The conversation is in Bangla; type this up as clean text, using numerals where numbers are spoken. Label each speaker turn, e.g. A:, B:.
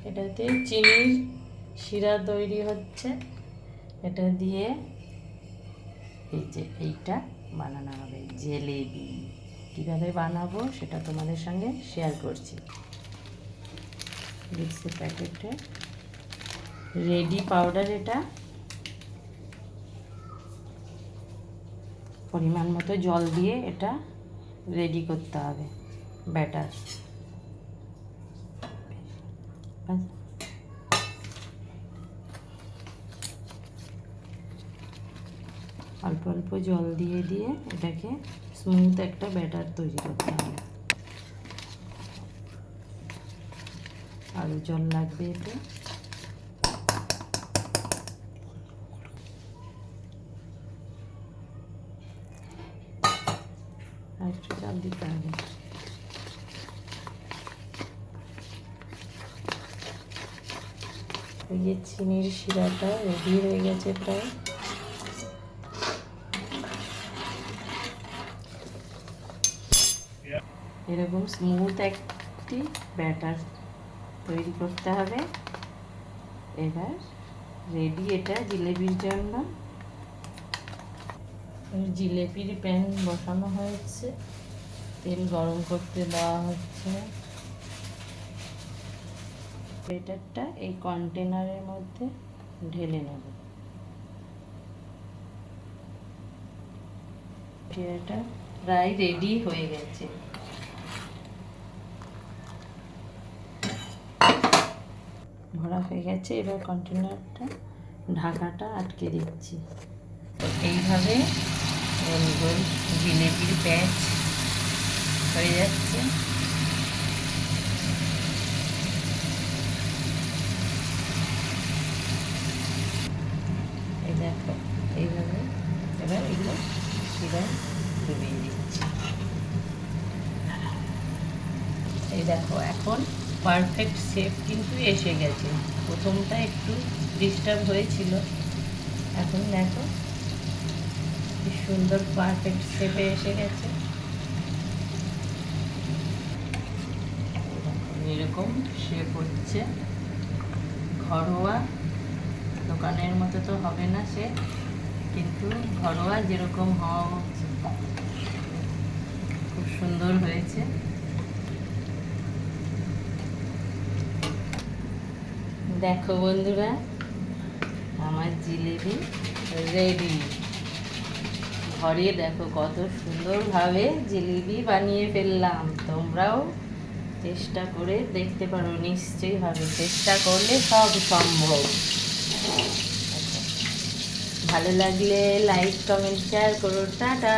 A: এটাতে চিনির শিরা তৈরি হচ্ছে। এটা দিয়ে এই যে এইটা বানানো হবে জিলেবি। কীভাবে বানাবো সেটা তোমাদের সঙ্গে শেয়ার করছি। মিক্সের প্যাকেটে রেডি পাউডার, এটা পরিমাণ মতো জল দিয়ে এটা রেডি করতে হবে ব্যাটার। অল্প অল্প জল দিয়ে দিয়ে এটাকে স্মুথ একটা ব্যাটার তৈরি করতে হবে। আরও জল লাগবে এতে। আর একটু জল দিতে হবে। ওই যে চিনির শিরাটা রেডি হয়ে গেছে প্রায়। এরকম স্মুথ একটি ব্যাটার তৈরি করতে হবে। এবার রেডি এটা জিলেবির জন্য। জিলেবির প্যান বসানো হয়েছে, তেল গরম করতে দেওয়া হচ্ছে। ব্যাটারটা এই কন্টেনারের মধ্যে ঢেলে নেব। এটা প্রায় রেডি হয়ে গেছে। ভরা হয়ে গেছে। এবার কন্টেনারটা ঢাকাটা আটকে দিচ্ছি। এইভাবে গোল গোল জিলেবির প্যাচ হয়ে যাচ্ছে। এই দেখো এইভাবে এবার এগুলো শিরায় ডুবিয়ে দিচ্ছি। এই দেখো এখন পারফেক্ট শেপ কিন্তু এসে গেছে। প্রথমটা একটু ডিস্টার্ব হয়েছিল, এখন দেখো কি সুন্দর পারফেক্ট শেপে এসে গেছে। এরকম শেপ হচ্ছে। ঘরোয়া দোকানের মতো তো হবে না সে, কিন্তু ঘরোয়া যেরকম হওয়া হচ্ছে খুব সুন্দর হয়েছে। দেখো বন্ধুরা, আমার জিলেবি রেডি। ঘরে দেখো কত সুন্দরভাবে জিলেবি বানিয়ে ফেললাম। তোমরাও চেষ্টা করে দেখতে পারো, নিশ্চয়ই হবে। চেষ্টা করলে সব সম্ভব। ভালো লাগলে লাইক কমেন্ট শেয়ার করো। টাটা।